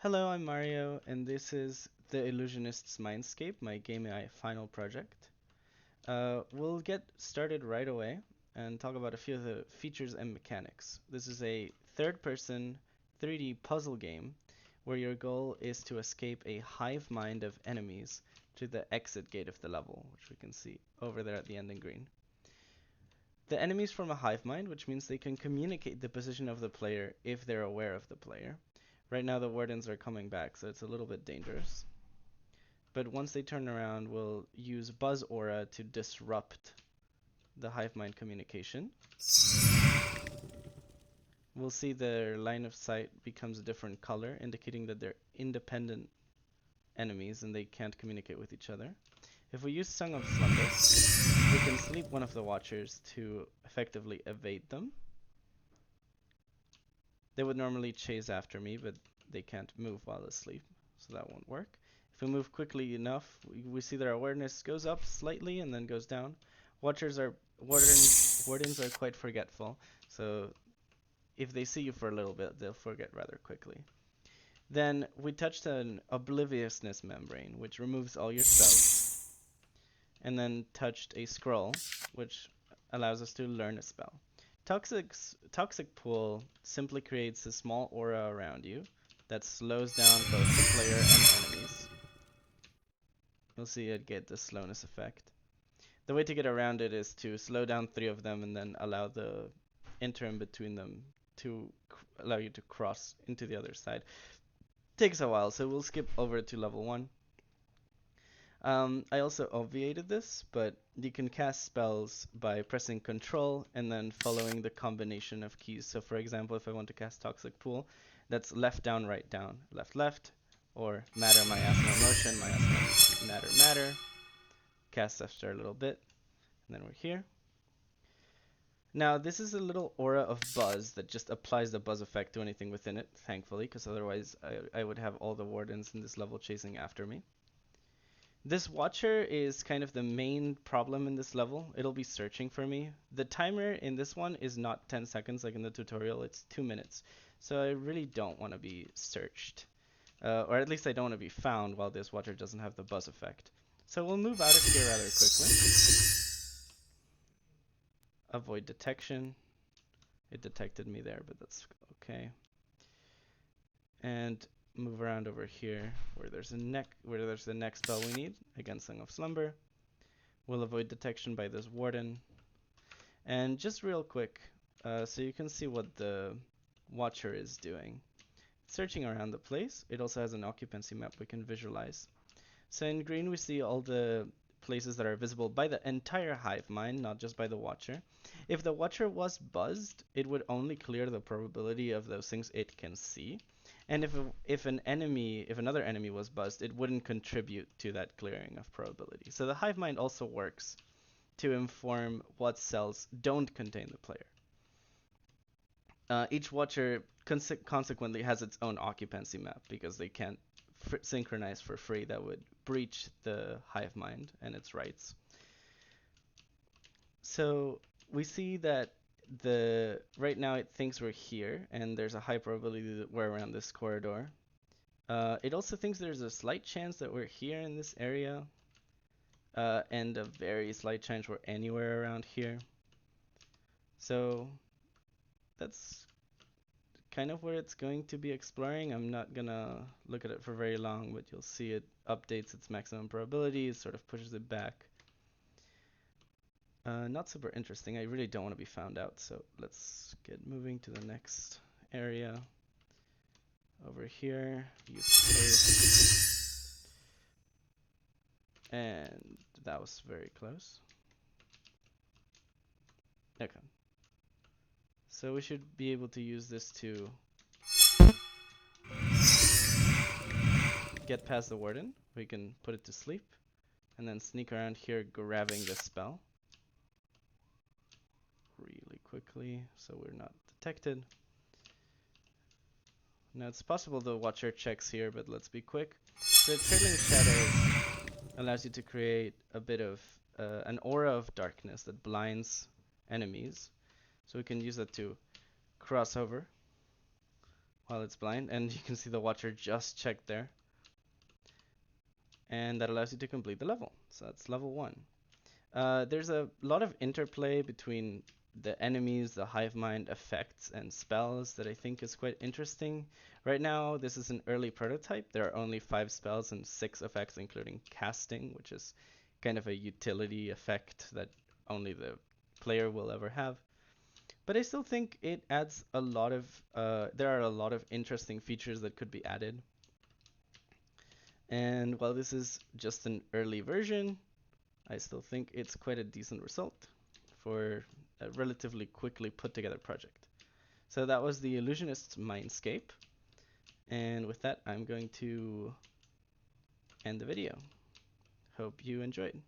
Hello, I'm Mario, and this is the Illusionist's Mindscape, my game AI final project. We'll get started right away and talk about a few of the features and mechanics. This is a third-person 3D puzzle game where your goal is to escape a hive mind of enemies to the exit gate of the level, which we can see over there at the end in green. The enemies form a hive mind, which means they can communicate the position of the player if they're aware of the player. Right now the wardens are coming back, so it's a little bit dangerous. But once they turn around, we'll use Buzz Aura to disrupt the hive mind communication. We'll see their line of sight becomes a different color, indicating that they're independent enemies and they can't communicate with each other. If we use Song of Slumber, we can sleep one of the watchers to effectively evade them. They would normally chase after me, but they can't move while asleep, so that won't work. If we move quickly enough, we see their awareness goes up slightly and then goes down. Wardens are quite forgetful, so if they see you for a little bit, they'll forget rather quickly. Then we touched an Obliviousness membrane, which removes all your spells, and then touched a scroll, which allows us to learn a spell. Toxic Pool simply creates a small aura around you that slows down both the player and enemies. You'll see it get the slowness effect. The way to get around it is to slow down 3 of them and then allow the interim between them to allow you to cross into the other side. Takes a while, so we'll skip over to level 1. I also obviated this, but you can cast spells by pressing Control and then following the combination of keys. So for example, if I want to cast Toxic Pool, that's left down, right down, left left, or matter miasma motion, miasma matter matter. Cast after a little bit, and then we're here. Now this is a little aura of buzz that just applies the buzz effect to anything within it, thankfully, because otherwise I would have all the wardens in this level chasing after me. This watcher is kind of the main problem in this level. It'll be searching for me. The timer in this one is not 10 seconds like in the tutorial, it's 2 minutes. So I really don't want to be searched. Or at least I don't want to be found while this watcher doesn't have the buzz effect. So we'll move out of here rather quickly. Avoid detection. It detected me there, but that's okay. And move around over here where there's the next spell we need, again Song of Slumber. We'll avoid detection by this warden. And just real quick, so you can see what the watcher is doing. Searching around the place. It also has an occupancy map we can visualize. So in green we see all the places that are visible by the entire hive mind, not just by the watcher. If the watcher was buzzed, it would only clear the probability of those things it can see. And if another enemy was buzzed, it wouldn't contribute to that clearing of probability. So the hive mind also works to inform what cells don't contain the player. Each watcher consequently has its own occupancy map because they can't synchronize for free. That would breach the hive mind and its rights. So we see that right now it thinks we're here, and there's a high probability that we're around this corridor. It also thinks there's a slight chance that we're here in this area, and a very slight chance we're anywhere around here. So that's kind of where it's going to be exploring. I'm not gonna look at it for very long, but you'll see it updates its maximum probability, sort of pushes it back. Not super interesting. I really don't want to be found out, so let's get moving to the next area. Over here, use space. And that was very close. Okay. So we should be able to use this to get past the warden. We can put it to sleep and then sneak around here grabbing the spell really quickly so we're not detected. Now it's possible the watcher checks here, but let's be quick. The trailing shadows allows you to create a bit of an aura of darkness that blinds enemies. So we can use that to cross over while it's blind, and you can see the watcher just checked there. And that allows you to complete the level. So that's level 1. There's a lot of interplay between the enemies, the Hive Mind effects, and spells that I think is quite interesting. Right now, this is an early prototype. There are only 5 spells and 6 effects, including casting, which is kind of a utility effect that only the player will ever have. But I still think it adds a lot of, there are a lot of interesting features that could be added. And while this is just an early version, I still think it's quite a decent result for a relatively quickly put together project. So that was the Illusionist Mindscape. And with that, I'm going to end the video. Hope you enjoyed.